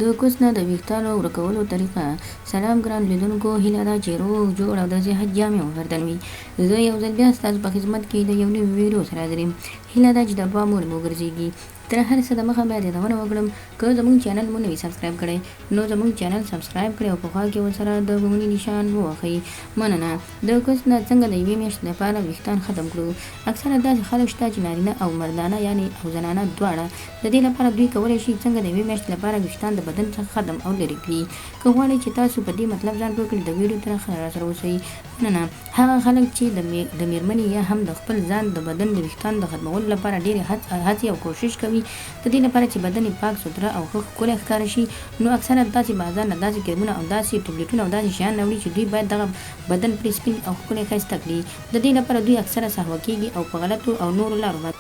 د کوڅ نه د ویښتانو ورکولو طریقه. سلام ګران لیدونکو، هیله ده چې روغ جوړ او د صحت جامې وفردن وي. زه یو ځل بیا ستاسو په خدمت کې د یو نوي ویډیو سره حاضر یم. هیله ده چې د دعا مور مو وګرځېږي. تر هر څه دمخه باید یادونه وکړم، که زموږ چینل مو نوي سبسکرایب کړی نو زموږ چینل سبسکرایب کړئ او په خوا کې ورسره د غونډې نشان ووهئ. مننه. د کوڅ نه څنګه د یوې میاشتې لپاره ویښتان ختم کړو. اکثره داسې خلک شته چې نارینه او مردانه یعنې او زنانه دواړه. د دې لپاره دوی کولی شي څنګه د یوې میاشتې لپاره ویښتان د بدن څخه ختم او لرې کړي. که غواړئ چې تاسو په دې مطلب ځان پوه کړئ، د ویډیو تر اخره راسره اوسئ. مننه. هغه خلک چې د میرمنې یا هم د خپل ځان د بدن د ویښتانو د ختمولو لپاره ډېرې هڅې او کوشش کوي، د دې لپاره چې بدن یې پاک سوتره او ښه ښکلی ښکاره شي، نو اکثره داسې بازار نه داسې کرمونه او داسې ټابلیټونه او داسې شیان راوړي چې دوی باید دغه بدن پرې سپین او ښکلی ښایسته کړي. د دې لپاره دوی اکثره سهوه کېږي او په غلطو او نورو لارو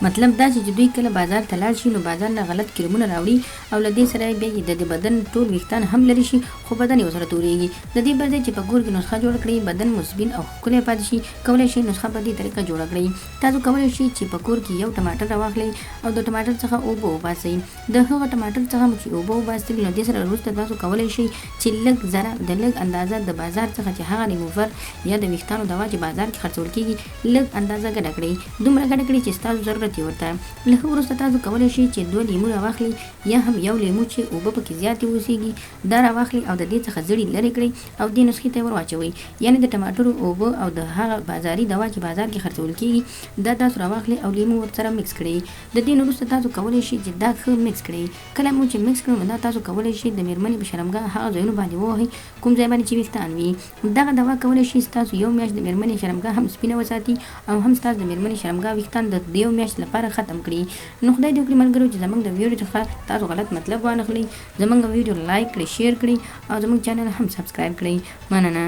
مطلب دا چې دوی کله بازار ته لاړ شي نو بازار نه غلط کرمونه راوړي او له دې سره بیا یې د بدن ټول ویښتان هم لرې شي، خو بدن یې ورسره تورېږي. د دې پر ځای چې په کور کې نسخه جوړه کړئ، بدن مو سپین او ښکلی پاتې شي، کولی شئ نسخه په دې طریقه جوړه کړئ. تاسو کولی شئ چې په کور کې یو ټماټر راواخلئ او د ټماټر څخه اوبه وباسئ. د هغه ټماټر څخه مو چې اوبه وباسئ، نو دې سره وروسته تاسو کولی شئ چې لږ ذره د لږ اندازه د بازار څخه چې هغه ریموور یا د ویښتانو دوا چې بازار کې خرڅول کېږي لږ اندازه ګډه کړئ، دومره ګډه کړئ چې ستاسو ضرورت یې ورته. لکه وروسته تاسو کولی شئ چې 2 لیمو راواخلئ یا هم یو لیمو چې اوبه پکې زیاتې اوسېږي دا راواخلئ او د دې څخه زړي لرې کړئ او دې نسخې ته یې ور واچوئ. یعنې د ټماټرو اوبه او د هغه بازاري دوا چې بازار کې خرڅول کېږي دا تاسو راواخلئ او لیمو ورسره مکس کړئ. د دې نه وروسته تاسو کولی شئ چې دا ښه مکس کړئ. کله مو چې مکس کړئ نو دا تاسو کولی شئ د میرمنې په شرمګاه هغه ځایونو باندې ووهئ کوم ځای باندې چې ویښتان وي. دغه دوا کولی شي ستاسو یو میاشت د میرمنې شرمګاه هم سپینه وساتي او هم ستاسو د میرمنې شرمګاه ویښتان د یو میاشت لپاره ختم کړي. نو خدای دې وکړي ملګرو چې زموږ د ویډیو څخه تاسو غلط مطلب وانخلئ، زموږ ویډیو لایک کړئ، شیر کړئ او زموږ چینل هم سبسکرایب کړئ. مننه.